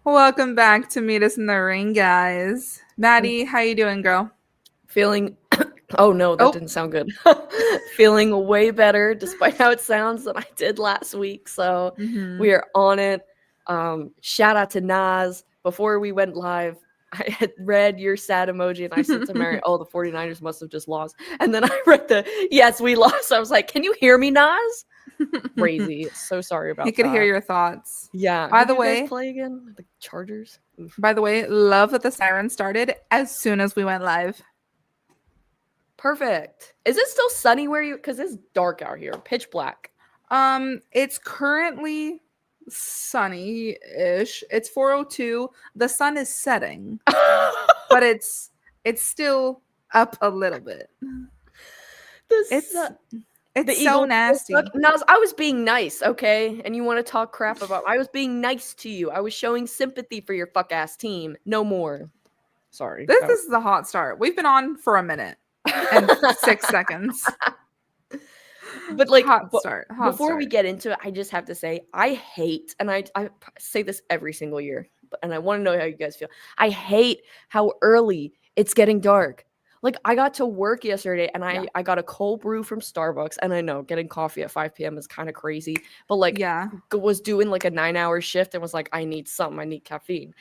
Welcome back to Meet Us in the Ring, guys. Maddie, how you doing, girl? Feeling oh no, that didn't sound good. Feeling way better despite how it sounds than I did last week. So we are on it. Shout out to Nas. Before we went live, I had read your sad emoji and I said to Mary, oh, the 49ers must have just lost. And then I read yes, we lost. I was like, can you hear me, Nas? Crazy. So sorry about that. He could hear your thoughts. Yeah. By Who the do you way, guys play again? The Chargers? Oof. By the way, love that the siren started as soon as we went live. Perfect. Is it still sunny where you? Because it's dark out here, pitch black. It's currently sunny-ish. It's 4:02. The sun is setting, but it's still up a little bit. It's so nasty. Nas, I was being nice, okay? And you want to talk crap about? I was being nice to you. I was showing sympathy for your fuck ass team. No more. Sorry. This is the hot start. We've been on for a minute and 6 seconds. But like, before we get into it, I just have to say I hate, and I say this every single year, and I want to know how you guys feel. I hate how early it's getting dark. Like, I got to work yesterday, and I got a cold brew from Starbucks, and I know getting coffee at 5 p.m. is kind of crazy, but like, was doing like a 9-hour shift and was like, I need caffeine.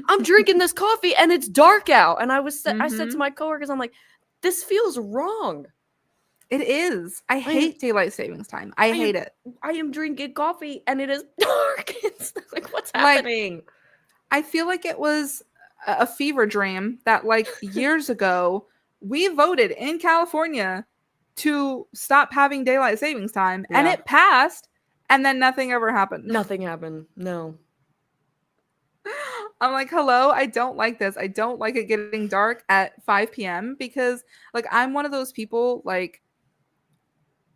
I'm drinking this coffee, and it's dark out, and I said to my coworkers, I'm like, this feels wrong. It is. I hate daylight savings time. I hate it. I am drinking coffee, and it is dark. It's like, what's happening? Like, I feel like it was a fever dream that, like, years ago, we voted in California to stop having daylight savings time, and it passed, and then nothing ever happened. Nothing happened. No. I'm like, hello, I don't like this. I don't like it getting dark at 5 p.m. because, like, I'm one of those people, like,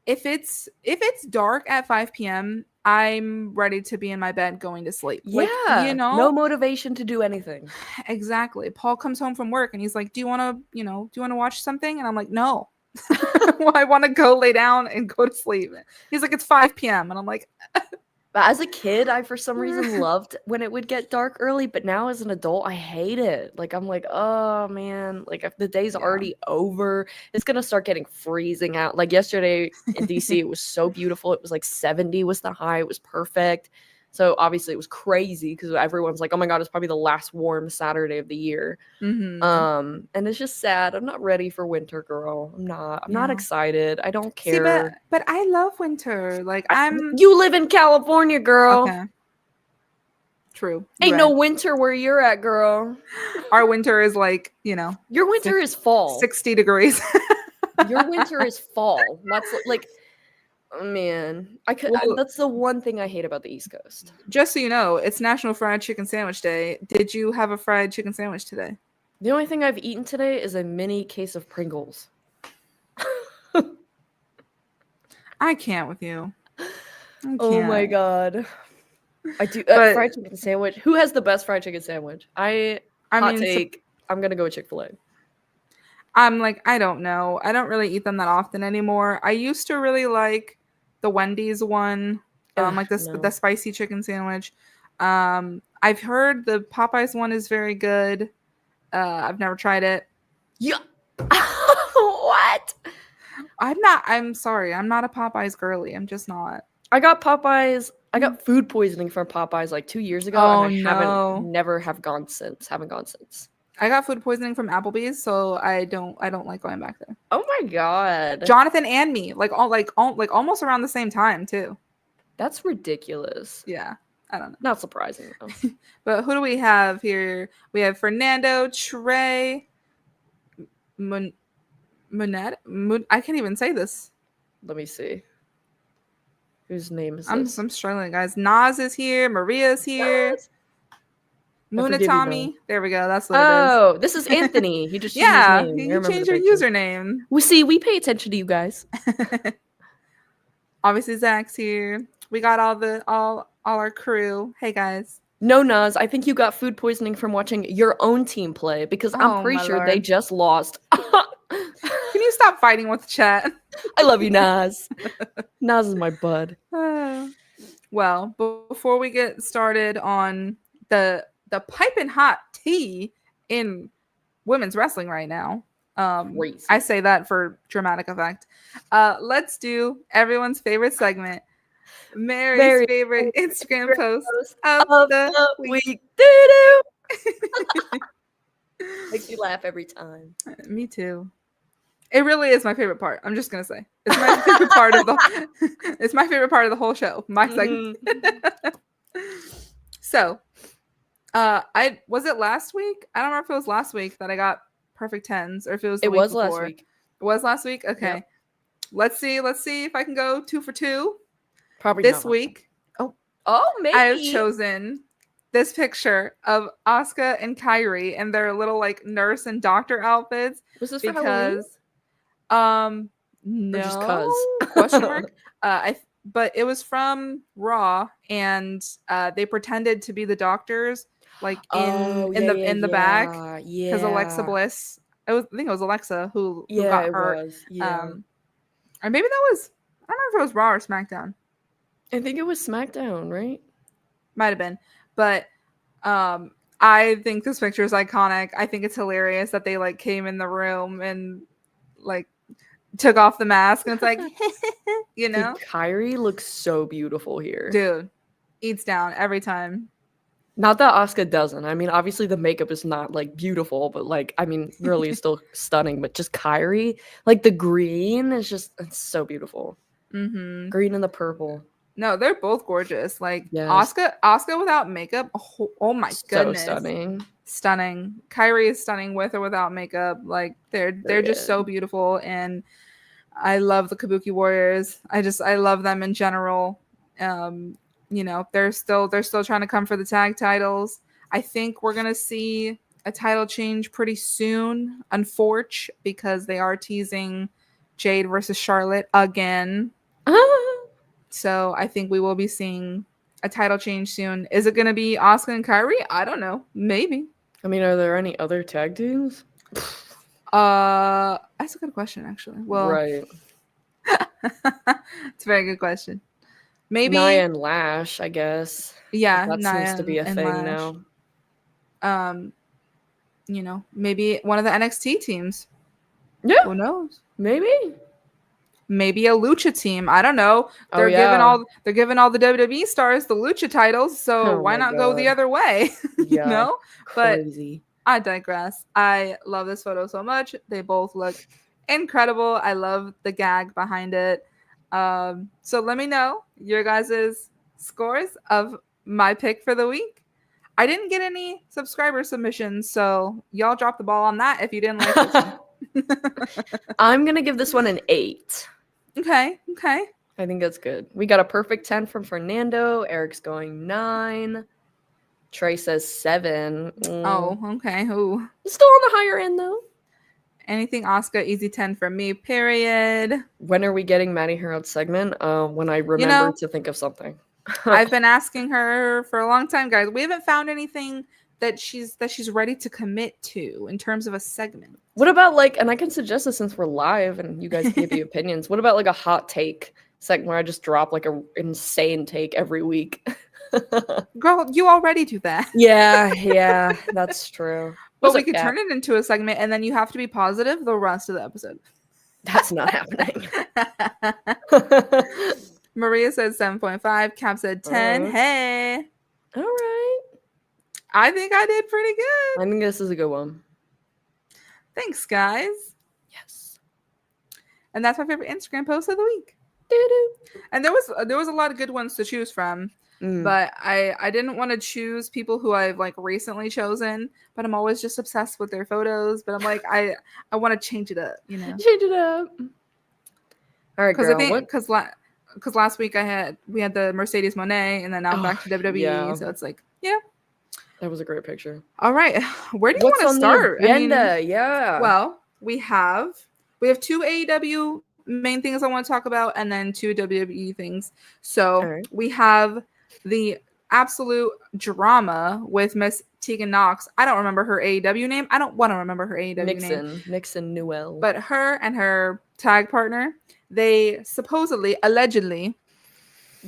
if it's dark at 5 p.m., I'm ready to be in my bed going to sleep. Yeah. Like, you know? No motivation to do anything. Exactly. Paul comes home from work and he's like, do you want to watch something? And I'm like, no. Well, I want to go lay down and go to sleep. He's like, it's 5 p.m. And I'm like, but as a kid, I for some reason loved when it would get dark early, but now as an adult, I hate it. Like, I'm like, oh man, like if the day's already over, it's gonna start getting freezing out. Like yesterday in DC, it was so beautiful. It was like 70 was the high. It was perfect. So obviously it was crazy because everyone's like, oh my God, it's probably the last warm Saturday of the year. And it's just sad. I'm not ready for winter, girl. I'm not excited. I don't care. See, but I love winter. Like, you live in California, girl. Okay. True. Ain't no winter where you're at, girl. Our winter is like, your winter is fall. 60 degrees. Your winter is fall. That's like, man, that's the one thing I hate about the East Coast. Just so you know, it's National Fried Chicken Sandwich Day. Did you have a fried chicken sandwich today? The only thing I've eaten today is a mini case of Pringles. I can't with you. Oh my God. I do fried chicken sandwich. Who has the best fried chicken sandwich? I'm gonna go with Chick-fil-A. I'm like, I don't know. I don't really eat them that often anymore. I used to really like the Wendy's one, the spicy chicken sandwich. I've heard the Popeyes one is very good. I've never tried it. Yeah. What? I'm sorry. I'm not a Popeyes girly. I'm just not. I got Popeyes. I got food poisoning from Popeyes like 2 years ago. Oh, and I haven't gone since. I got food poisoning from Applebee's, so I don't like going back there. Oh my God. Jonathan and me, almost around the same time too. That's ridiculous. Yeah. I don't know. Not surprising though. But who do we have here? We have Fernando, Trey, Monet. I can't even say this. Let me see. Whose name is this? I'm struggling, guys. Nas is here. Maria's here. Munatami. There we go. That's what it is. Oh, this is Anthony. He just changed his name. You changed your username. We pay attention to you guys. Obviously, Zach's here. We got all our crew. Hey guys. No, Nas, I think you got food poisoning from watching your own team play because I'm pretty sure they just lost. Can you stop fighting with the chat? I love you, Nas. Nas is my bud. Well, before we get started on the the piping hot tea in women's wrestling right now. Crazy. I say that for dramatic effect. Let's do everyone's favorite segment, Mary's favorite Instagram post of the week. Makes you laugh every time. Me too. It really is my favorite part. I'm just gonna say it's my favorite part of the. It's my favorite part of the whole show. My segment. So, I was it last week? I don't remember if it was last week that I got perfect 10s, or if it was the week before. Last week. It was last week. Okay, yep. Let's see if I can go 2 for 2. Probably this week. Oh, maybe I have chosen this picture of Asuka and Kairi in their little like nurse and doctor outfits. Was this because? No. Or just cause? Question mark. But it was from Raw, and they pretended to be the doctors, like in the back, because Alexa Bliss. I think it was Alexa who got hurt. Or maybe that was, I don't know if it was Raw or SmackDown. I think it was SmackDown, right? Might have been, but I think this picture is iconic. I think it's hilarious that they like came in the room and like took off the mask, and it's like, you know. Dude, Kairi looks so beautiful here. Dude, eats down every time. Not that Asuka doesn't. I mean, obviously the makeup is not like beautiful, but like, I mean, really is still stunning. But just Kairi, like the green is just, it's so beautiful. Mm-hmm. Green and the purple. No, they're both gorgeous. Like Asuka without makeup. Oh my goodness, so stunning. Kairi is stunning with or without makeup. Like they're just so beautiful, and I love the Kabuki Warriors. I love them in general. You know, they're still trying to come for the tag titles. I think we're gonna see a title change pretty soon, unfortunately, because they are teasing Jade versus Charlotte again. So I think we will be seeing a title change soon. Is it gonna be Asuka and Kairi? I don't know. Maybe. I mean, are there any other tag teams? That's a good question, actually. Well, right. It's a very good question. Maybe Nia and Lash, I guess. Yeah, that Nia seems to be a thing Lash. now. You know, maybe one of the NXT teams. Yeah. Who knows? Maybe a Lucha team. I don't know. They're giving all the WWE stars the Lucha titles, so why not go the other way? You know? Crazy. But I digress. I love this photo so much. They both look incredible. I love the gag behind it. So let me know your guys' scores of my pick for the week. I didn't get any subscriber submissions, so y'all drop the ball on that if you didn't like this one. I'm gonna give this one an 8. Okay. I think that's good. We got a perfect 10 from Fernando. Eric's going 9. Trey says 7. Oh, okay. Ooh. Still on the higher end though. Anything Asuka, easy 10 from me, period. When are we getting Maddie Harold's segment? When I remember to think of something. I've been asking her for a long time, guys. We haven't found anything that she's ready to commit to in terms of a segment. What about like, and I can suggest this since we're live and you guys give you opinions. What about like a hot take segment where I just drop like an insane take every week? Girl, you already do that. Yeah, that's true. But we could turn it into a segment, and then you have to be positive the rest of the episode. That's not happening. Maria said 7.5. Cap said 10. Hey. All right. I think I did pretty good. I think this is a good one. Thanks, guys. Yes. And that's my favorite Instagram post of the week. And there was a lot of good ones to choose from. But I didn't want to choose people who I've like recently chosen, but I'm always just obsessed with their photos. But I'm like, I want to change it up, you know. Change it up. All right, girl. Because last week we had the Mercedes Moné, and then now I'm back to WWE. Yeah. So it's like, yeah. That was a great picture. All right, where do you want to start? Yeah. Well, we have 2 AEW main things I want to talk about, and then 2 WWE things. So we have the absolute drama with Miss Tegan Nox. I don't remember her AEW name. I don't want to remember her AEW name. Nixon Newell. But her and her tag partner, they allegedly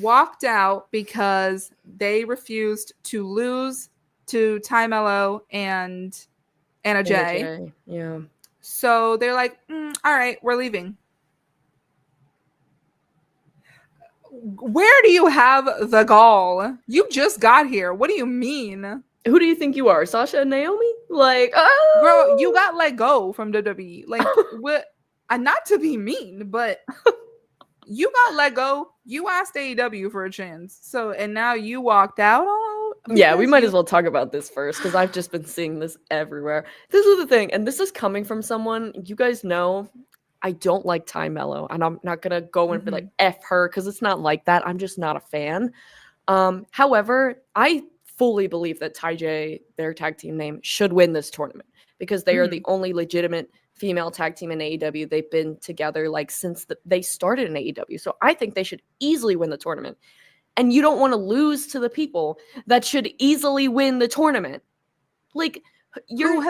walked out because they refused to lose to Ty Mello and Anna Jay. Yeah. So they're like, all right, we're leaving. Where do you have the gall? You just got here. What do you mean? Who do you think you are, Sasha and Naomi? Like, girl, you got let go from WWE. Like, what? Not to be mean, but you got let go. You asked AEW for a chance. So, and now you walked out. Yeah, we might as well talk about this first because I've just been seeing this everywhere. This is the thing, and this is coming from someone you guys know. I don't like Ty Mello, and I'm not gonna go and be like F her because it's not like that. I'm just not a fan. However, I fully believe that Ty J, their tag team name, should win this tournament because they are the only legitimate female tag team in AEW. They've been together like since they started in AEW. So I think they should easily win the tournament. And you don't want to lose to the people that should easily win the tournament. Like who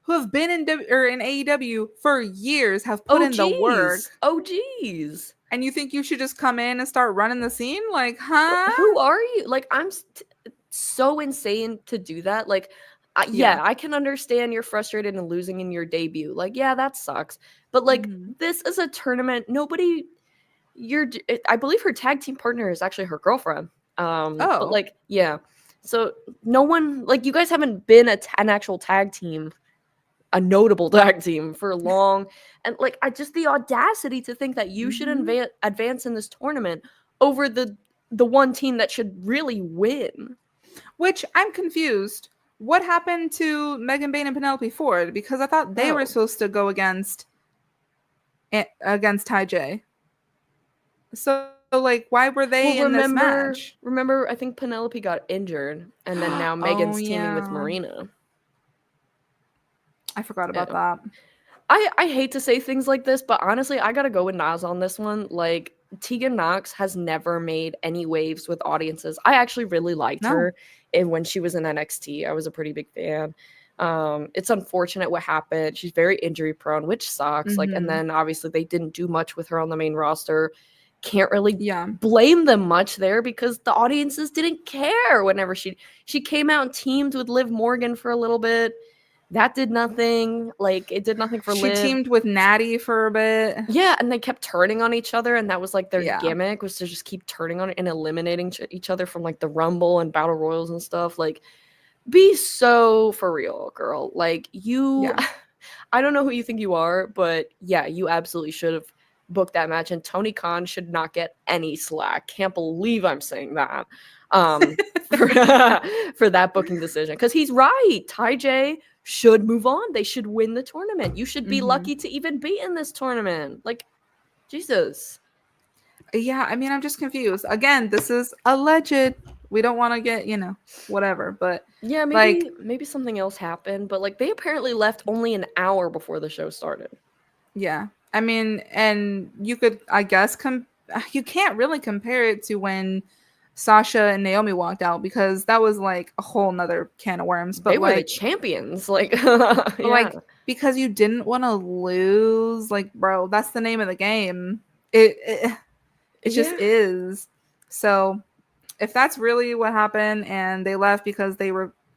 have been in AEW for years, have put in the work. Oh geez. And you think you should just come in and start running the scene? Like, huh? Who are you? Like, I'm so insane to do that. Like, yeah, I can understand you're frustrated and losing in your debut. Like, yeah, that sucks. But like, this is a tournament. Nobody, I believe her tag team partner is actually her girlfriend. But like, yeah. So no one, like, you guys haven't been an actual tag team, a notable tag team for long. And like, the audacity to think that you should advance in this tournament over the one team that should really win. Which I'm confused. What happened to Megan Bayne and Penelope Ford? Because I thought they were supposed to go against Ty J. So like, why were they in this match? Remember, I think Penelope got injured, and then now Megan's teaming with Marina. I forgot about that. I hate to say things like this, but honestly, I gotta go with Nas on this one. Like, Tegan Nox has never made any waves with audiences. I actually really liked her when she was in NXT. I was a pretty big fan. It's unfortunate what happened. She's very injury prone, which sucks. Like, and then obviously they didn't do much with her on the main roster. Can't really blame them much there because the audiences didn't care whenever she came out and teamed with Liv Morgan for a little bit. That did nothing. Like, it did nothing for Liv. She teamed with Natty for a bit. Yeah, and they kept turning on each other, and that was like their gimmick, was to just keep turning on it and eliminating each other from like the Rumble and Battle Royals and stuff. Like, be so for real, girl. Like, you, I don't know who you think you are, but yeah, you absolutely should have booked that match, and Tony Khan should not get any slack. Can't believe I'm saying that for that booking decision, because he's right. Ty J should move on. They should win the tournament. You should be lucky to even be in this tournament. Like, Jesus. Yeah, I mean, I'm just confused. Again, this is alleged. We don't want to get, whatever. But yeah, maybe something else happened. But like, they apparently left only an hour before the show started. Yeah, I mean, and you could, I guess, you can't really compare it to when Sasha and Naomi walked out, because that was like a whole nother can of worms. But they were the champions, like, like, because you didn't want to lose, like, bro, that's the name of the game. It just is. So if that's really what happened and they left because they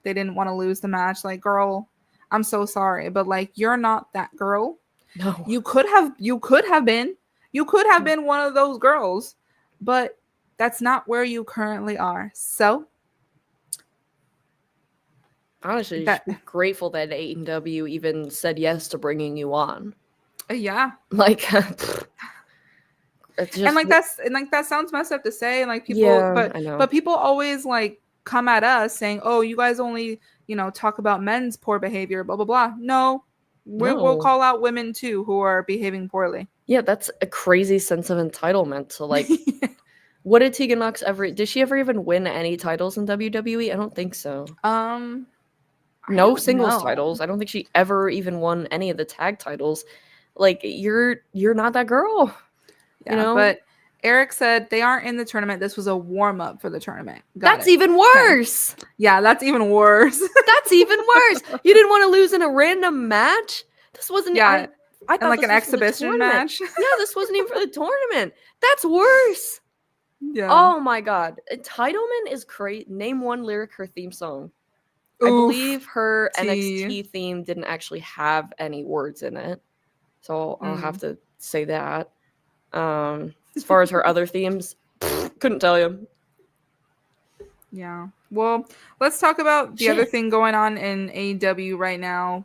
didn't want to lose the match, like, girl, I'm so sorry, but like, you're not that girl. No, you could have been one of those girls, but that's not where you currently are. So, honestly, just be grateful that AEW even said yes to bringing you on. Yeah, like, that sounds messed up to say. Like, people, but people always like come at us saying, "Oh, you guys only talk about men's poor behavior." Blah blah blah. No, we'll call out women too who are behaving poorly. Yeah, that's a crazy sense of entitlement to like. What did Tegan Nox did she ever even win any titles in WWE? I don't think so. No singles titles. I don't think she ever even won any of the tag titles. Like, you're not that girl. Yeah, but Eric said they aren't in the tournament. This was a warm-up for the tournament. That's even worse. Okay. Yeah, that's even worse. That's even worse. You didn't want to lose in a random match? This wasn't I thought like an exhibition match. Yeah, this wasn't even for the tournament. That's worse. Yeah. Oh my god. Entitlement is crazy. Name one lyric her theme song. I believe her NXT theme didn't actually have any words in it. So I'll have to say that. As far as her other themes, couldn't tell you. Yeah. Well, let's talk about the other thing going on in AEW right now.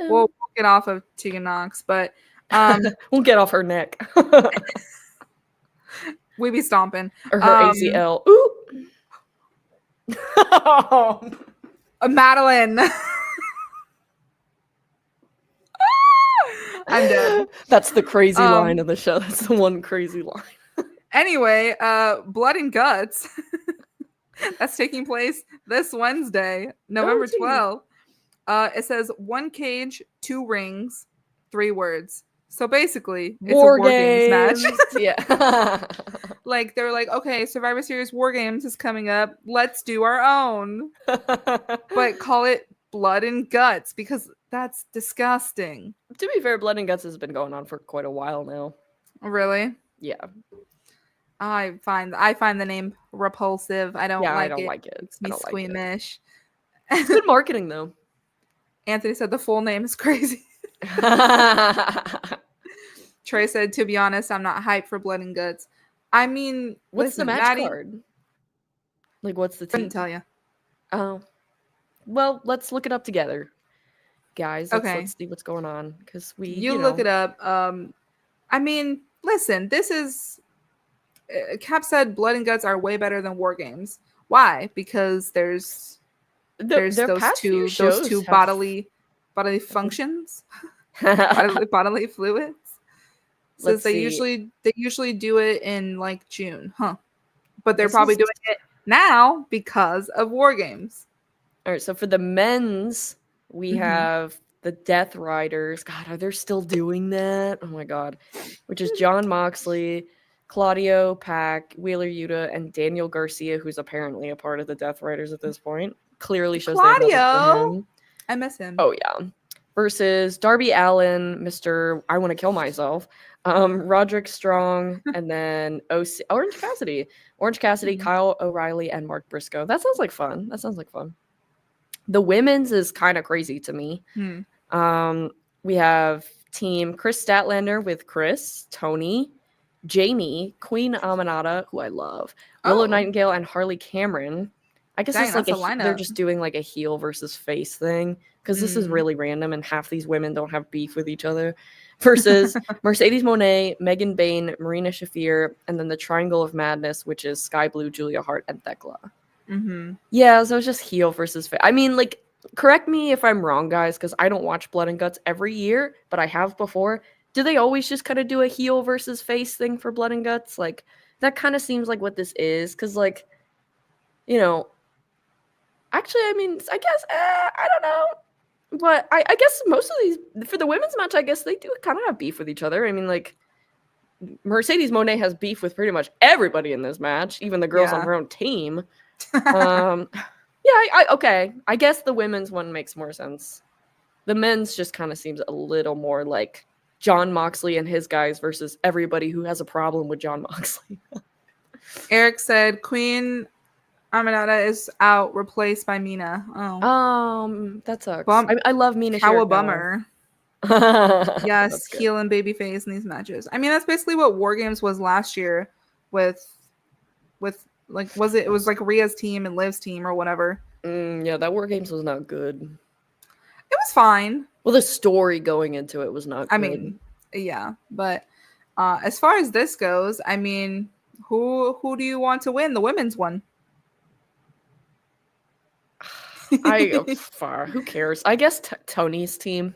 We'll get off of Tegan Nox, but we'll get off her neck. We be stomping. Or her ACL. Ooh. Madeline. I'm dead. That's the crazy line of the show. That's the one crazy line. Anyway, Blood and Guts. That's taking place this Wednesday, November 12th. It says 1 cage, 2 rings, 3 words. So basically, it's a War Games match. Yeah. Like, they're like, okay, Survivor Series War Games is coming up. Let's do our own. But call it Blood and Guts because that's disgusting. To be fair, Blood and Guts has been going on for quite a while now. Really? Yeah. I find the name repulsive. I don't like it. It makes me squeamish. It's good marketing though. Anthony said the full name is crazy. Trey said, to be honest, I'm not hyped for Blood and Guts. I mean, what's the match card? Like, what's the team? Couldn't tell you. Oh. Well, let's look it up together. Guys, let's see what's going on. Because you look it up. I mean, listen, this is... Cap said Blood and Guts are way better than War Games. Why? Because there's those two bodily functions, bodily fluids. Says they usually do it in like June, huh? But they're probably doing it now because of War Games. All right, so for the men's, we have the Death Riders. God, are they still doing that? Oh my God, which is Jon Moxley, Claudio, Pac, Wheeler Yuta, and Daniel Garcia, who's apparently a part of the Death Riders at this point. Clearly shows Claudio. I miss him. Oh yeah. Versus Darby Allin, Mr. I Want to Kill Myself, Roderick Strong, and then Orange Cassidy, Kyle O'Reilly, and Mark Briscoe. That sounds like fun. The women's is kind of crazy to me. We have team Chris Statlander with Chris, Tony, Jamie, Queen Aminata, who I love, Willow Nightingale, and Harley Cameron. I guess it's like they're just doing like a heel versus face thing because this is really random and half these women don't have beef with each other. Versus Mercedes Moné, Megan Bayne, Marina Shafir, and then the Triangle of Madness, which is Sky Blue, Julia Hart, and Thekla. Yeah, so it's just heel versus face. I mean, like, correct me if I'm wrong, guys, because I don't watch Blood and Guts every year, but I have before. Do they always just kind of do a heel versus face thing for Blood and Guts? Like, that kind of seems like what this is. Because, like, you know, actually, I mean, I guess, I don't know. But I guess most of these, for the women's match, I guess they do kind of have beef with each other. I mean, like, Mercedes Moné has beef with pretty much everybody in this match, even the girls on her own team. Okay. I guess the women's one makes more sense. The men's just kind of seems a little more like Jon Moxley and his guys versus everybody who has a problem with Jon Moxley. Eric said Queen Aminata is out, replaced by Mina. That sucks. I love Mina. How a bummer. Yes, heel and babyface in these matches. I mean, that's basically what War Games was last year with like, it was like Rhea's team and Liv's team or whatever. Yeah, that War Games was not good. It was fine. Well, the story going into it was not good. I mean, yeah, but as far as this goes, I mean, who do you want to win the women's one? Who cares? I guess Tony's team.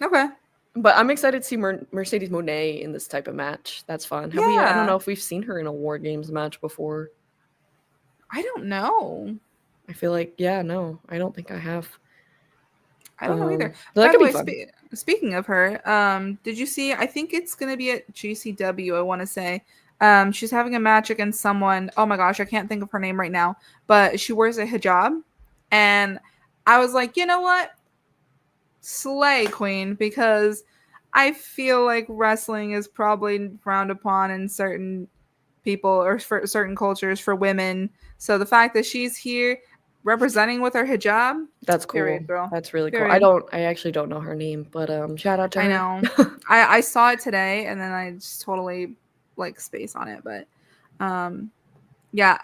Okay. But I'm excited to see Mercedes Moné in this type of match. That's fun. I don't know if we've seen her in a War Games match before. I don't know. I feel like, I don't think I have. I don't know either. That could be fun. Speaking of her, did you see? I think it's going to be at GCW, I want to say. She's having a match against someone. Oh my gosh, I can't think of her name right now. But she wears a hijab. And I was like, you know what? Slay, Queen, because I feel like wrestling is probably frowned upon in certain people or for certain cultures for women. So the fact that she's here, representing with her hijab. That's cool. Period, girl. That's really Period. cool. I actually don't know her name, but shout out to her. I know. I saw it today and then I just totally like space on it, but yeah,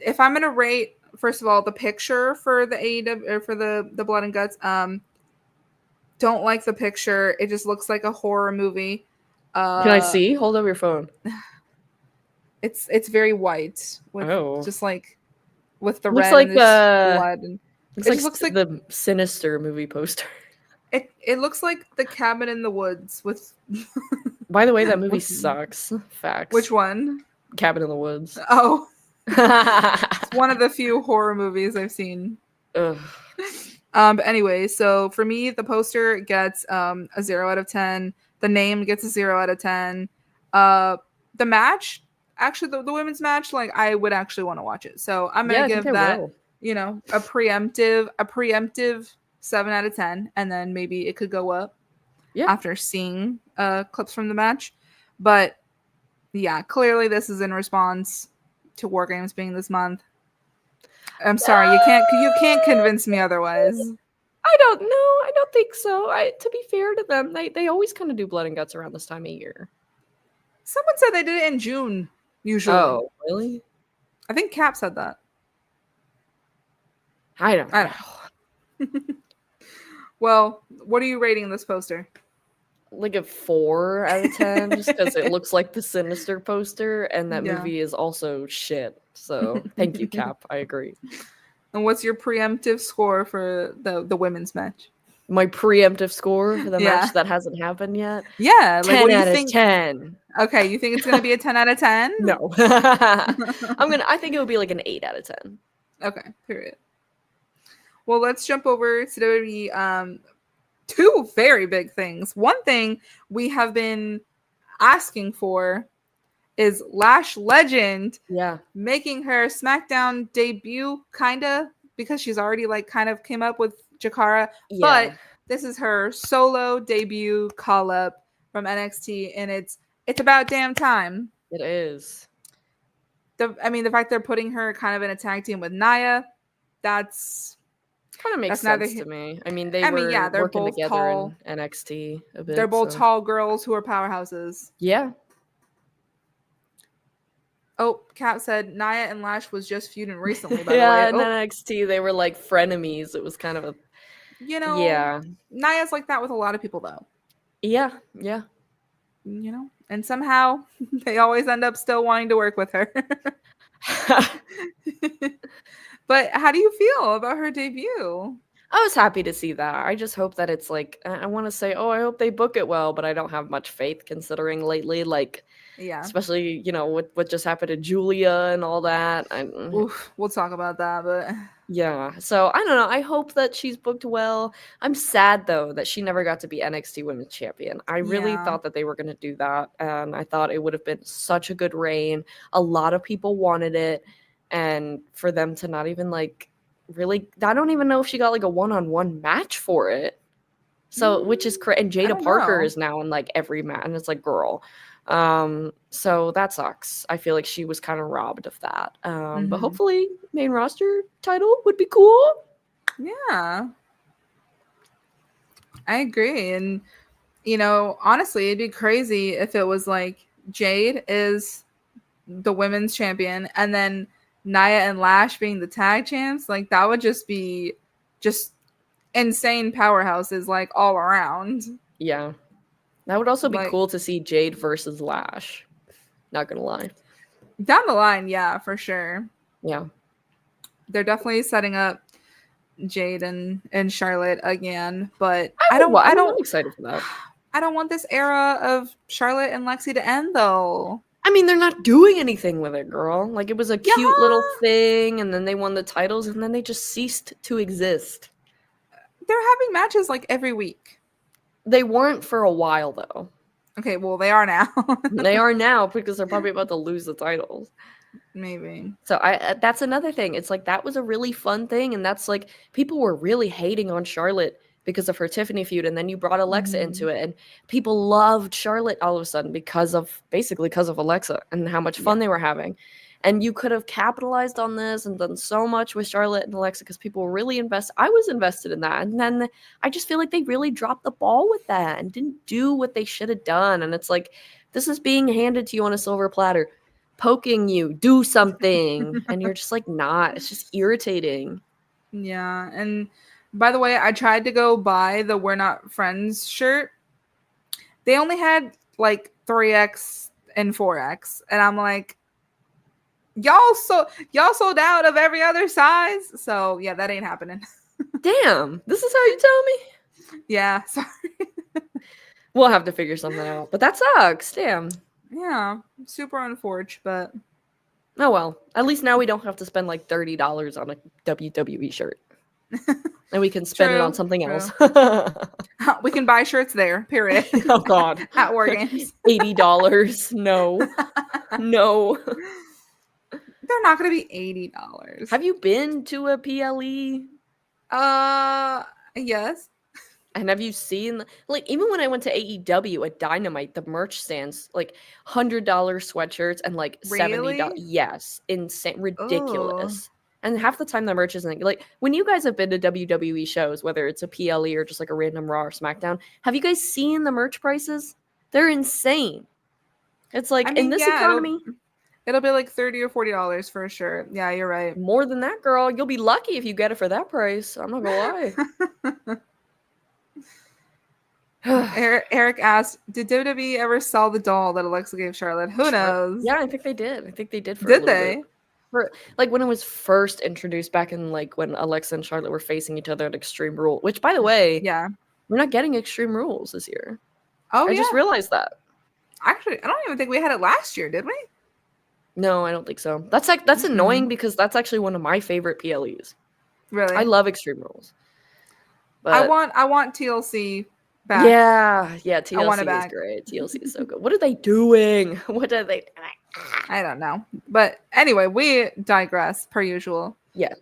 if I'm gonna rate, first of all, the picture for the AEW or for the Blood and Guts, don't like the picture. It just looks like a horror movie. Can I see? Hold up your phone. It's very white with just like with the looks red like and the blood. And it looks like the Sinister movie poster. It looks like the Cabin in the Woods with. By the way, that movie sucks. Facts. Which one? Cabin in the Woods. Oh. It's one of the few horror movies I've seen. Ugh. But anyway, so for me, the poster gets a 0 out of 10. The name gets a 0 out of 10. The match, actually, the women's match, like I would actually want to watch it. So I'm gonna give that, a preemptive 7 out of 10, and then maybe it could go up after seeing clips from the match. But yeah, clearly this is in response to War Games being this month. I'm sorry, you can't convince me otherwise. I don't know. I don't think so. To be fair to them, they always kind of do Blood and Guts around this time of year. Someone said they did it in June, usually. Oh, really? I think Cap said that. I don't know. Well, what are you rating this poster? Like a 4 out of 10, just because it looks like the Sinister poster, and that movie is also shit. So thank you, Cap. I agree. And what's your preemptive score for the women's match? My preemptive score for the match that hasn't happened yet? Yeah. 10 out of 10. Okay, you think it's going to be a 10 out of 10? No. I think it would be like an 8 out of 10. Okay, period. Well, let's jump over to WWE. Two very big things. One thing we have been asking for is Lash Legend making her Smackdown debut, kinda, because she's already like kind of came up with Jakara. But this is her solo debut call up from NXT, and it's about damn time. It is. The fact they're putting her kind of in a tag team with Nia, that's kind of makes sense to me. I mean, they're working together tall, in NXT a bit. They're both tall girls who are powerhouses. Yeah. Oh, Kat said Nia and Lash was just feuding recently, by the way. In NXT, they were like frenemies. It was kind of a... Nia's like that with a lot of people, though. Yeah. And somehow they always end up still wanting to work with her. But how do you feel about her debut? I was happy to see that. I just hope that it's like, I want to say, I hope they book it well, but I don't have much faith considering lately, like, especially, what just happened to Julia and all that. We'll talk about that, but... Yeah, so I don't know. I hope that she's booked well. I'm sad, though, that she never got to be NXT Women's Champion. I really thought that they were going to do that, and I thought it would have been such a good reign. A lot of people wanted it. And for them to not even really, I don't even know if she got like a one-on-one match for it. So, which is correct. And Jada Parker is now in like every match, and it's like, girl. So that sucks. I feel like she was kind of robbed of that. But hopefully, main roster title would be cool. Yeah, I agree. And honestly, it'd be crazy if it was like Jade is the women's champion, and then Nia and Lash being the tag champs. Like, that would just be insane powerhouses, like, all around. Yeah. That would also be cool to see Jade versus Lash. Not gonna lie. Down the line, yeah, for sure. Yeah. They're definitely setting up Jade and Charlotte again, but I'm excited for that. I don't want this era of Charlotte and Lexi to end, though. I mean, they're not doing anything with it, girl. Like, it was a cute little thing, and then they won the titles, and then they just ceased to exist. They're having matches, like, every week. They weren't for a while, though. Okay, well, they are now. They are now, because they're probably about to lose the titles. Maybe. So, that's another thing. It's like, that was a really fun thing, and that's, like, people were really hating on Charlotte because of her Tiffany feud, and then you brought Alexa into it, and people loved Charlotte all of a sudden because of Alexa and how much fun they were having. And you could have capitalized on this and done so much with Charlotte and Alexa because people were really invested. I was invested in that. And then I just feel like they really dropped the ball with that and didn't do what they should have done. And it's like, this is being handed to you on a silver platter, poking you, do something. And you're just like, not. It's just irritating. Yeah. And by the way, I tried to go buy the We're Not Friends shirt. They only had like 3X and 4X. And I'm like, y'all sold out of every other size. So yeah, that ain't happening. Damn. This is how you tell me? Yeah, sorry. We'll have to figure something out. But that sucks. Damn. Yeah, super unfortunate, but oh well. At least now we don't have to spend like $30 on a WWE shirt. And we can spend it on something else. We can buy shirts there, period. Oh God. At War Games. $80. No. No. They're not going to be $80. Have you been to a PLE? Yes. And have you seen, like, even when I went to AEW at Dynamite, the merch stands, like, $100 sweatshirts and, like, really? $70. Yes. Insane. Ridiculous. Oh. And half the time the merch isn't, like, when you guys have been to WWE shows, whether it's a PLE or just, like, a random Raw or SmackDown, have you guys seen the merch prices? They're insane. It's like, I mean, in this economy... It'll be like $30 or $40 for a shirt. Yeah, you're right. More than that, girl. You'll be lucky if you get it for that price. I'm not gonna lie. Eric asked, did WWE ever sell the doll that Alexa gave Charlotte? Who knows? Yeah, I think they did. I think they did. Did they? For, like, when it was first introduced back in, like, when Alexa and Charlotte were facing each other at Extreme Rules. Which, by the way, yeah, we're not getting Extreme Rules this year. Oh, I just realized that. Actually, I don't even think we had it last year, did we? No, I don't think so. That's like annoying because that's actually one of my favorite PLEs. Really? I love Extreme Rules. But I want TLC back. Yeah, TLC is great. TLC is so good. What are they doing? What are they doing? I don't know. But anyway, we digress per usual. Yeah.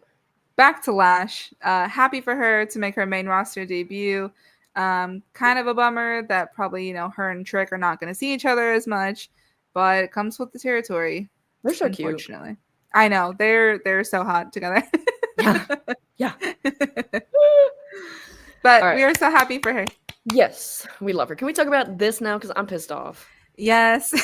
Back to Lash. Happy for her to make her main roster debut. Kind of a bummer that probably, her and Trick are not going to see each other as much, but it comes with the territory. They're so unfortunately. Cute. I know. They're so hot together. Yeah. But we are so happy for her. Yes, we love her. Can we talk about this now? Because I'm pissed off. Yes,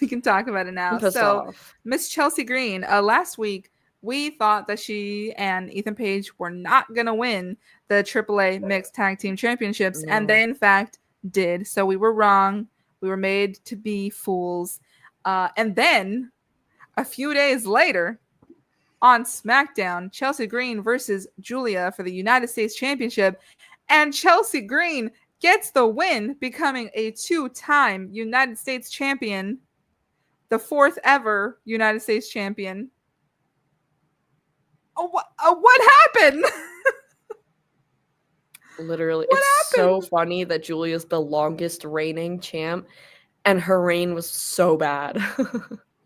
we can talk about it now. I'm pissed off. Miss Chelsea Green, last week, we thought that she and Ethan Page were not going to win the AAA Mixed Tag Team Championships, and they, in fact, did. So we were wrong. We were made to be fools. And then, a few days later, on SmackDown, Chelsea Green versus Julia for the United States Championship, and Chelsea Green gets the win, becoming a 2-time United States champion, the 4th ever United States champion. What happened? Literally, it's so funny that Julia's the longest reigning champ, and her reign was so bad.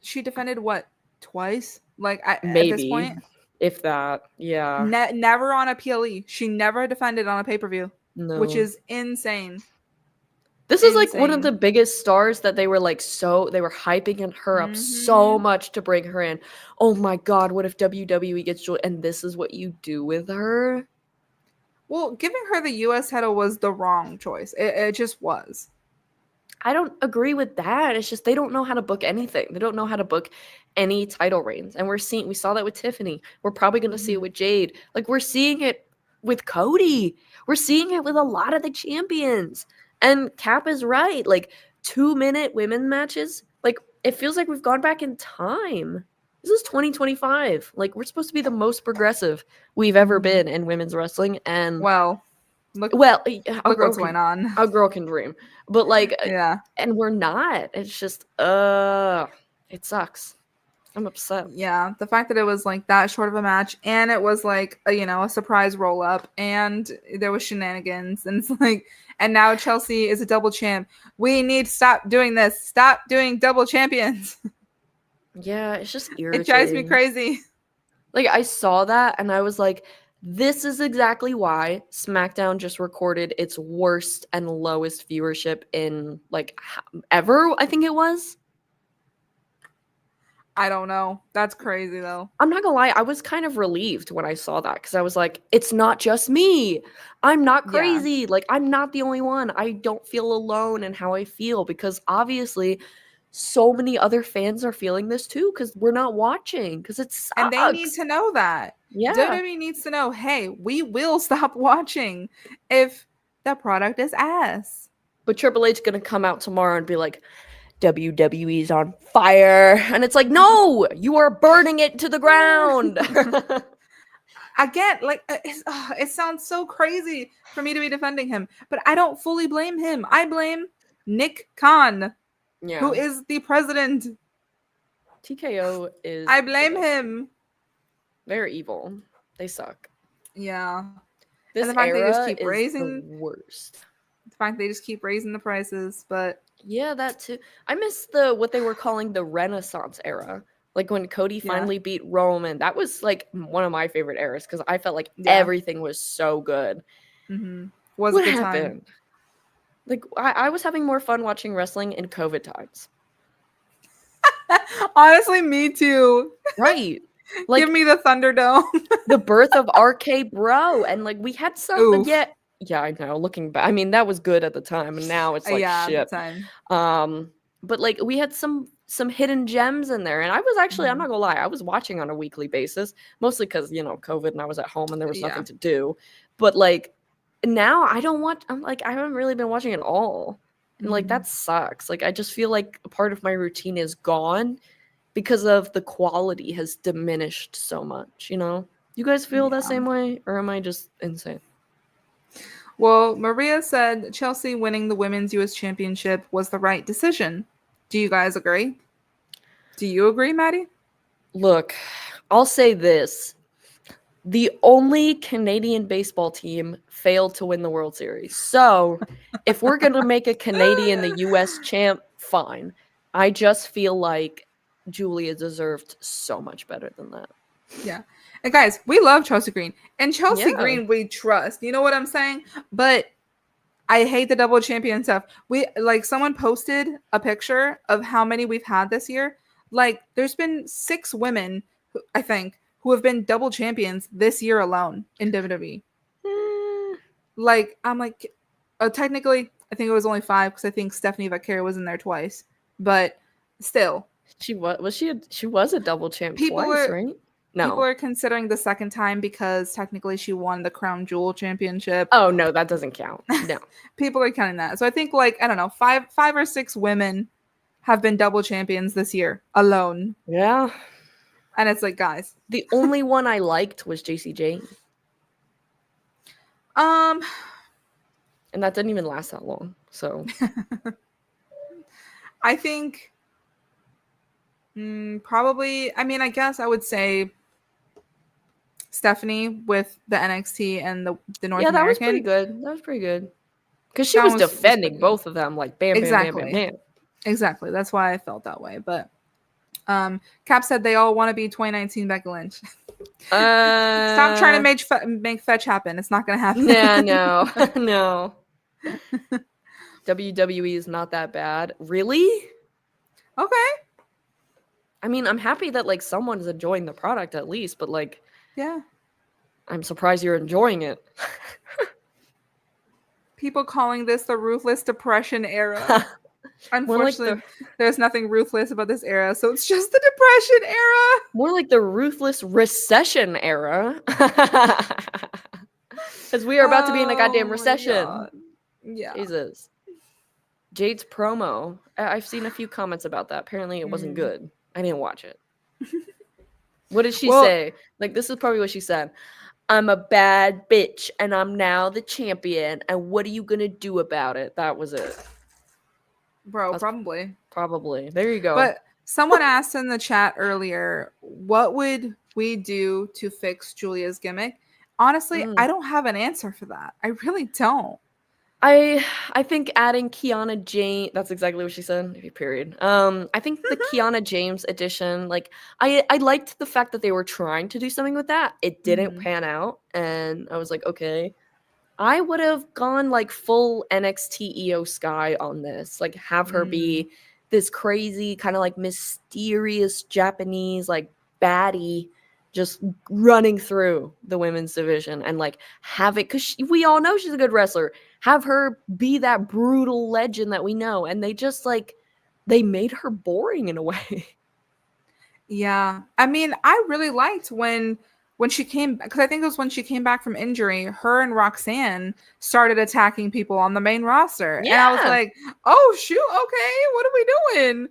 She defended what, twice? Like maybe, at this point, if that. Yeah. Never on a PLE. She never defended on a pay-per-view, which is insane. This is like one of the biggest stars that they were like they were hyping her up so much to bring her in. Oh my God, what if WWE gets Julia? And this is what you do with her? Well, giving her the US title was the wrong choice. It just was. I don't agree with that. It's just they don't know how to book anything. They don't know how to book any title reigns. And we saw that with Tiffany. We're probably going to see it with Jade. Like, we're seeing it with Cody. We're seeing it with a lot of the champions. And Cap is right. Like, 2-minute women matches. Like, it feels like we've gone back in time. This is 2025. Like, we're supposed to be the most progressive we've ever been in women's wrestling. And look what's going on. A girl can dream. But like, yeah. And we're not. It's just, it sucks. I'm upset. Yeah. The fact that it was like that short of a match, and it was like, a surprise roll up, and there was shenanigans, and it's like, and now Chelsea is a double champ. We need to stop doing this. Stop doing double champions. Yeah. It's just irritating. It drives me crazy. Like, I saw that and I was like, this is exactly why SmackDown just recorded its worst and lowest viewership in, like, ever, I think it was. I don't know. That's crazy though. I'm not gonna lie, I was kind of relieved when I saw that because I was like, it's not just me. I'm not Yeah. crazy. Like, I'm not the only one. I don't feel alone in how I feel because obviously so many other fans are feeling this too because we're not watching because it And they need sucks. to know that. Yeah. WWE needs to know, hey, we will stop watching if the product is ass. But Triple H gonna come out tomorrow and be like, WWE's on fire. And it's like, no, you are burning it to the ground. Again, like it sounds so crazy for me to be defending him, but I don't fully blame him. I blame Nick Khan, who is the president. TKO is. I blame him. They're evil. They suck. Yeah. This and the fact era they just keep is raising the worst. The fact they just keep raising the prices, but yeah, that too. I miss what they were calling the Renaissance era. Like when Cody finally beat Roman, that was like one of my favorite eras because I felt like everything was so good. Mm-hmm. Was what a good happened? Time. Like I was having more fun watching wrestling in COVID times. Honestly, me too. Right. Like, give me the Thunderdome. the birth of RK Bro, and like we had some. Yeah, I know. Looking back, I mean that was good at the time, and now it's like shit. At the time. But like we had some hidden gems in there, and I was actually, I'm not gonna lie, I was watching on a weekly basis, mostly because COVID and I was at home and there was nothing to do. But like now I don't watch. I'm like I haven't really been watching at all, and like that sucks. Like I just feel like a part of my routine is gone because of the quality has diminished so much. You guys feel that same way, or am I just insane? Well, Maria said Chelsea winning the Women's U.S. Championship was the right decision. Do you guys agree? Do you agree, Maddie? Look, I'll say this. The only Canadian baseball team failed to win the World Series. So, if we're going to make a Canadian the U.S. champ, fine. I just feel like Julia deserved so much better than that. Yeah. And guys, we love Chelsea Green. And Chelsea Green we trust. You know what I'm saying? But I hate the double champion stuff. Someone posted a picture of how many we've had this year. Like there's been 6 women, I think, who have been double champions this year alone in WWE. Like I'm like technically I think it was only 5 because I think Stephanie Vaquero was in there twice. But still. She was a double champ twice, right? No. People are considering the second time because technically she won the Crown Jewel Championship. Oh, no, that doesn't count. No. People are counting that. So I think I don't know, 5 or 6 women have been double champions this year alone. Yeah. And it's like, guys. The only one I liked was JC Jane. And that didn't even last that long. So I think probably, I mean, I guess I would say Stephanie with the NXT and the North American. Yeah, that was pretty good. That was pretty good. Because she was defending both of them like bam, bam, bam, bam. Exactly. That's why I felt that way. But Cap said they all want to be 2019 Becky Lynch. Stop trying to make fetch happen. It's not going to happen. Yeah, no. WWE is not that bad. Really? Okay. I mean, I'm happy that someone's enjoying the product at least, but yeah. I'm surprised you're enjoying it. People calling this the ruthless depression era. Unfortunately, there's nothing ruthless about this era, so it's just the depression era. More like the ruthless recession era. Because we are about to be in a goddamn recession. Yeah. Jesus. Jade's promo. I've seen a few comments about that. Apparently it wasn't good. I didn't watch it. What did she say? This is probably what she said. I'm a bad bitch and I'm now the champion. And what are you going to do about it? That was it. Bro, probably. Probably. There you go. But someone asked in the chat earlier, what would we do to fix Julia's gimmick? Honestly, I don't have an answer for that. I really don't. I think adding Kiana James, that's exactly what she said, period. I think the Kiana James edition, I liked the fact that they were trying to do something with that. It didn't pan out, and I was like, okay. I would have gone full NXT Io Sky on this. Have her be this crazy kind of like mysterious Japanese like baddie just running through the women's division and like have it, because we all know she's a good wrestler, have her be that brutal legend that we know, and they just like they made her boring in a way. Yeah, I mean, I really liked when she came, because I think it was when she came back from injury, her and Roxanne started attacking people on the main roster, and I was Yeah. like, oh shoot, okay, what are we doing?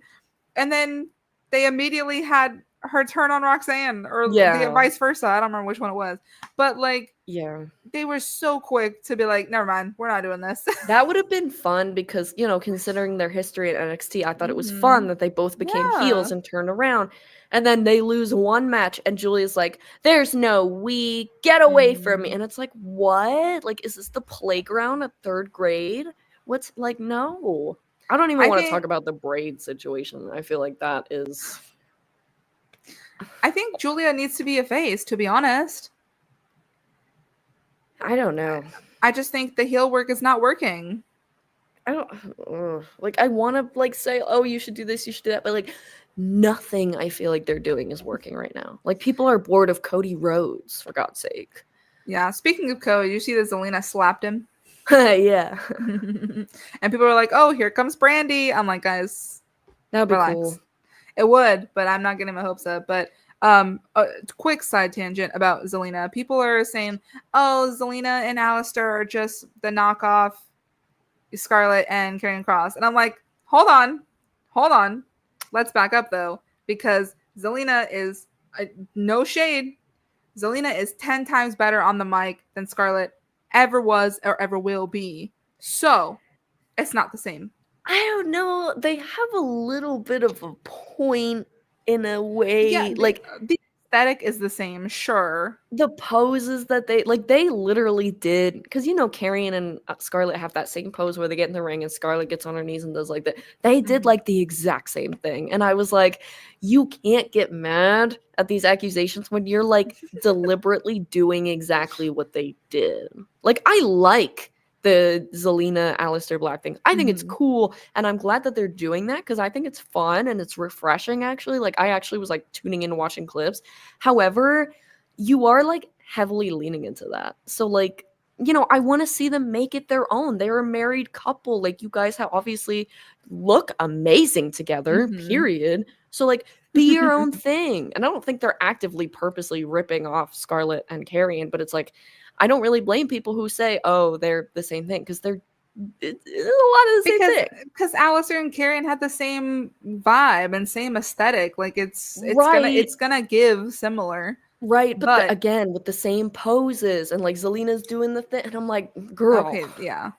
And then they immediately had her turn on Roxanne, or the vice versa. I don't remember which one it was, but like, yeah, they were so quick to be like, never mind, we're not doing this. that would have been fun because, you know, considering their history at NXT, I thought it was Mhm. fun that they both became heels Yeah. and turned around. And then they lose one match and Julia's like, there's no we, get away from me. Mhm. And it's like, what? Like, is this the playground at 3rd grade? What's like, no. I don't even want to talk about the braid situation. I feel like that is. I think Julia needs to be a face, to be honest. I don't know. I just think the heel work is not working. I don't like. I want to like say, oh, you should do this, you should do that, but like nothing I feel like they're doing is working right now. Like people are bored of Cody Rhodes, for God's sake. Yeah. Speaking of Cody, you see that Zelina slapped him. Yeah. And people are like, "Oh, here comes Brandy." I'm like, guys, that'd be relax. Cool. It would, but I'm not getting my hopes up. But a quick side tangent about Zelina. People are saying, "Oh, Zelina and Aleister are just the knockoff Scarlett and Karrion Kross," and I'm like, hold on, let's back up though, because Zelina is no shade. Zelina is 10 times better on the mic than Scarlett ever was or ever will be. So it's not the same. I don't know. They have a little bit of a point in a way. Yeah, like the aesthetic is the same, sure. The poses that they literally did, because you know Karrion and Scarlett have that same pose where they get in the ring and Scarlett gets on her knees and does like that. They did like the exact same thing, and I was like, you can't get mad at these accusations when you're like deliberately doing exactly what they did. Like, I like the Zelina Aleister Black thing. I think it's cool, and I'm glad that they're doing that because I think it's fun and it's refreshing, actually. Like, I actually was like tuning in and watching clips. However, you are like heavily leaning into that. So like, you know, I want to see them make it their own. They're a married couple. Like, you guys have obviously look amazing together, period. So like, be your own thing. And I don't think they're actively purposely ripping off Scarlett and Karrion, but it's like, I don't really blame people who say, oh, they're the same thing, because they're a lot of the same thing. Because Aleister and Karrion had the same vibe and same aesthetic. Like, it's gonna give similar. Right, but again, with the same poses and like Zelina's doing the thing, and I'm like, girl. Okay, yeah.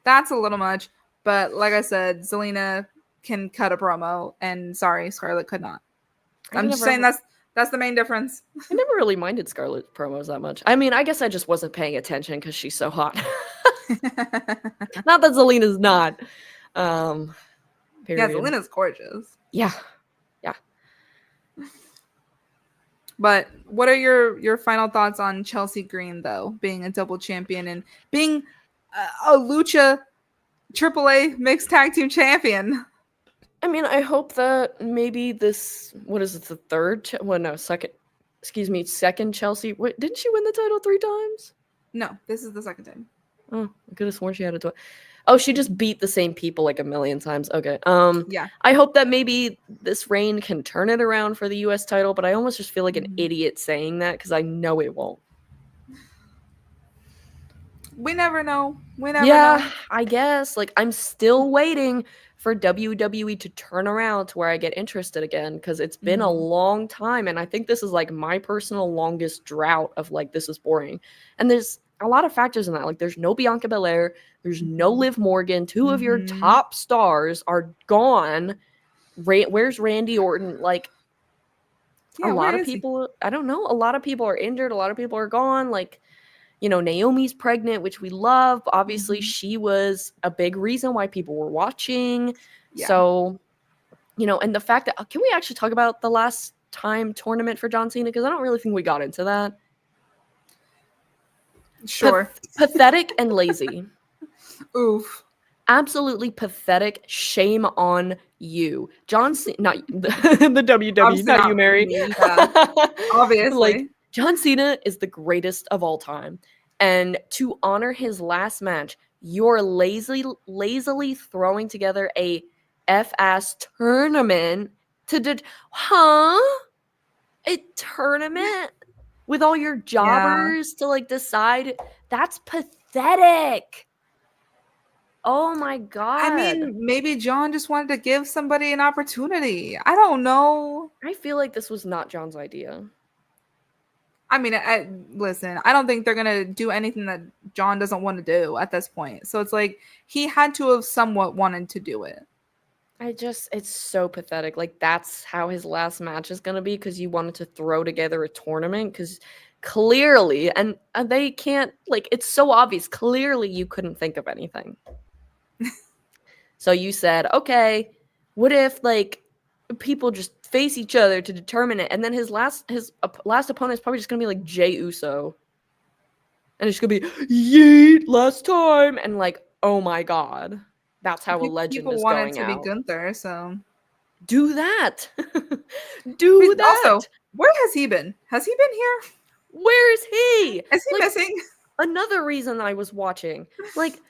That's a little much. But like I said, Zelina can cut a promo, and sorry, Scarlett could not. I'm just saying that's the main difference. I never really minded Scarlett's promos that much. I mean, I guess I just wasn't paying attention because she's so hot. Not that Zelina's not. Yeah, Zelina's gorgeous. Yeah. But what are your final thoughts on Chelsea Green, though, being a double champion and being a Lucha AAA mixed tag team champion? I mean, I hope that maybe this, what is it, the second Chelsea. Wait, didn't she win the title 3 times? No, this is the second time. Oh, I could have sworn she had it. Oh, she just beat the same people like a million times. Okay. Yeah. I hope that maybe this reign can turn it around for the US title, but I almost just feel like an idiot saying that because I know it won't. We never know. Know. I guess. Like, I'm still waiting for WWE to turn around to where I get interested again, because it's been a long time, and I think this is like my personal longest drought of like, this is boring. And there's a lot of factors in that. Like, there's no Bianca Belair, there's no Liv Morgan, 2 of your top stars are gone. Where's Randy Orton? Like, a lot of people, I don't know, a lot of people are injured, a lot of people are gone. Like, you know, Naomi's pregnant, which we love. Obviously, she was a big reason why people were watching. Yeah. So, you know, and the fact that, can we actually talk about the last time tournament for John Cena? Because I don't really think we got into that. Sure. Pathetic and lazy. Oof. absolutely pathetic. Shame on you. John Cena, not the WWE, Obviously not you, Mary. Me, yeah. Obviously. Like, John Cena is the greatest of all time. And to honor his last match, you're lazily throwing together a F-ass tournament to a tournament with all your jobbers to like decide. That's pathetic. Oh my god. I mean, maybe John just wanted to give somebody an opportunity. I don't know. I feel like this was not John's idea. I mean, listen, I don't think they're going to do anything that John doesn't want to do at this point. So it's like he had to have somewhat wanted to do it. It's so pathetic. Like, that's how his last match is going to be, because you wanted to throw together a tournament, because clearly, and they can't, like, it's so obvious. Clearly, you couldn't think of anything. So you said, okay, what if, like, people just face each other to determine it, and then his last opponent is probably just gonna be like Jey Uso, and it's gonna be yeet last time, and like, oh my god, that's how a legend is going out. People want it to be Gunther, so do that. Do that. Also, where has he been? Has he been here? Where is he? Is he missing? Another reason I was watching, like,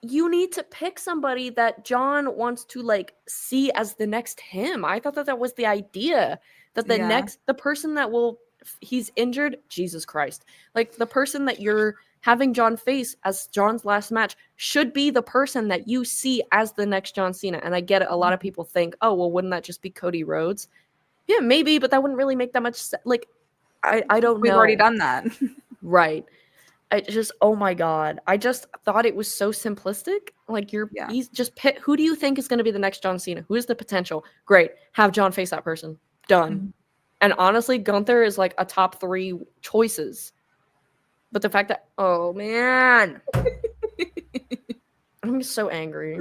you need to pick somebody that John wants to, like, see as the next him. I thought that was the idea, that the person that he's injured, Jesus Christ, like, the person that you're having John face as John's last match should be the person that you see as the next John Cena. And I get it. A lot of people think, oh, well, wouldn't that just be Cody Rhodes? Yeah, maybe, but that wouldn't really make that much sense. Like, I don't know. We've already done that. Right. I just, oh my god, I just thought it was so simplistic. Like, he's just pick, who do you think is going to be the next John Cena? Who is the potential? Great, have John face that person. Done. Mm-hmm. And honestly, Gunther is like a top 3 choices. But the fact that, oh man, I'm so angry.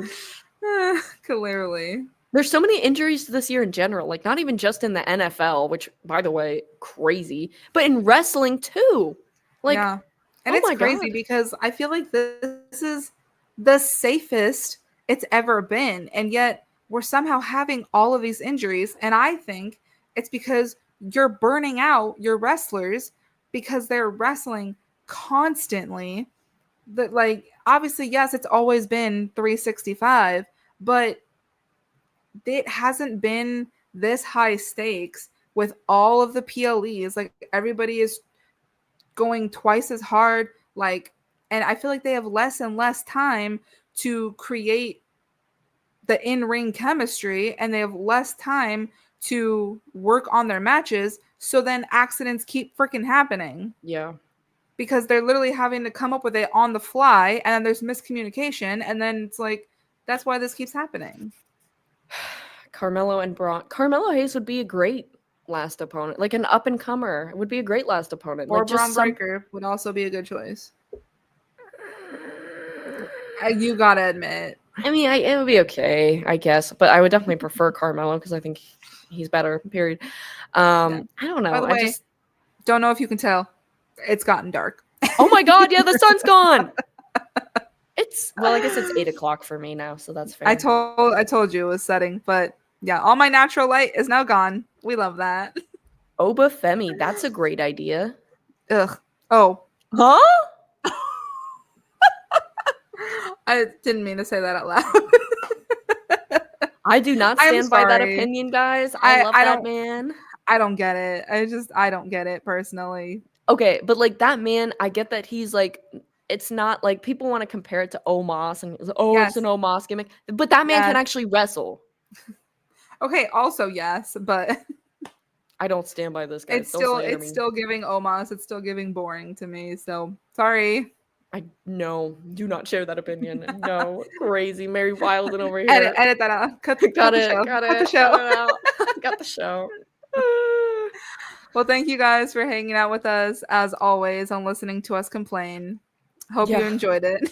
Clearly. There's so many injuries this year in general, like, not even just in the NFL, which, by the way, crazy, but in wrestling too. Like, yeah. And it's crazy because I feel like this is the safest it's ever been. And yet we're somehow having all of these injuries. And I think it's because you're burning out your wrestlers because they're wrestling constantly. That, like, obviously, yes, it's always been 365, but it hasn't been this high stakes with all of the PLEs. Like, everybody is going twice as hard, like, and I feel like they have less and less time to create the in-ring chemistry, and they have less time to work on their matches, so then accidents keep freaking happening. Yeah. Because they're literally having to come up with it on the fly, and then there's miscommunication, and then it's like, that's why this keeps happening. Carmelo and Braun. Carmelo Hayes would be a great last opponent, like an up and comer. It would be a great last opponent. Or like, Braun Breaker would also be a good choice. You gotta admit. I mean, it would be okay, I guess, but I would definitely prefer Carmelo because I think he's better. Period. I don't know. By the way, don't know if you can tell, it's gotten dark. Oh my god! Yeah, the sun's gone. I guess it's 8:00 for me now, so that's fair. I told you it was setting, but yeah, all my natural light is now gone. We love that. Oba Femi, that's a great idea. Ugh. Oh. Huh? I didn't mean to say that out loud. I do not stand by that opinion, guys. I love that man. I don't get it. I don't get it personally. Okay, but like, that man, I get that he's like, it's not like people want to compare it to Omos and it's an Omos gimmick, but that man can actually wrestle. Okay, also yes, but I don't stand by this guy. It's still giving Omos. It's still giving boring to me. So sorry. No, do not share that opinion. No, crazy Mary Wilden over here. Edit that out. Cut the show. Cut the show. Got the show. Well, thank you guys for hanging out with us as always and listening to us complain. Hope you enjoyed it.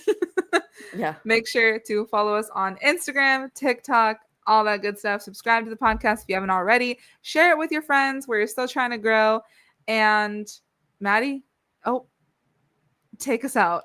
Yeah. Make sure to follow us on Instagram, TikTok, all that good stuff. Subscribe to the podcast if you haven't already. Share it with your friends. We're still trying to grow. And Maddie, take us out.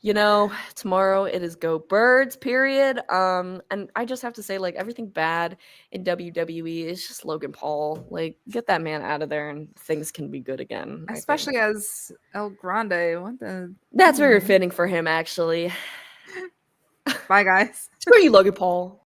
You know, tomorrow it is Go Birds, period. And I just have to say, like, everything bad in WWE is just Logan Paul. Like, get that man out of there and things can be good again. Especially as El Grande. What the? That's very fitting for him, actually. Bye, guys. Screw you, Logan Paul.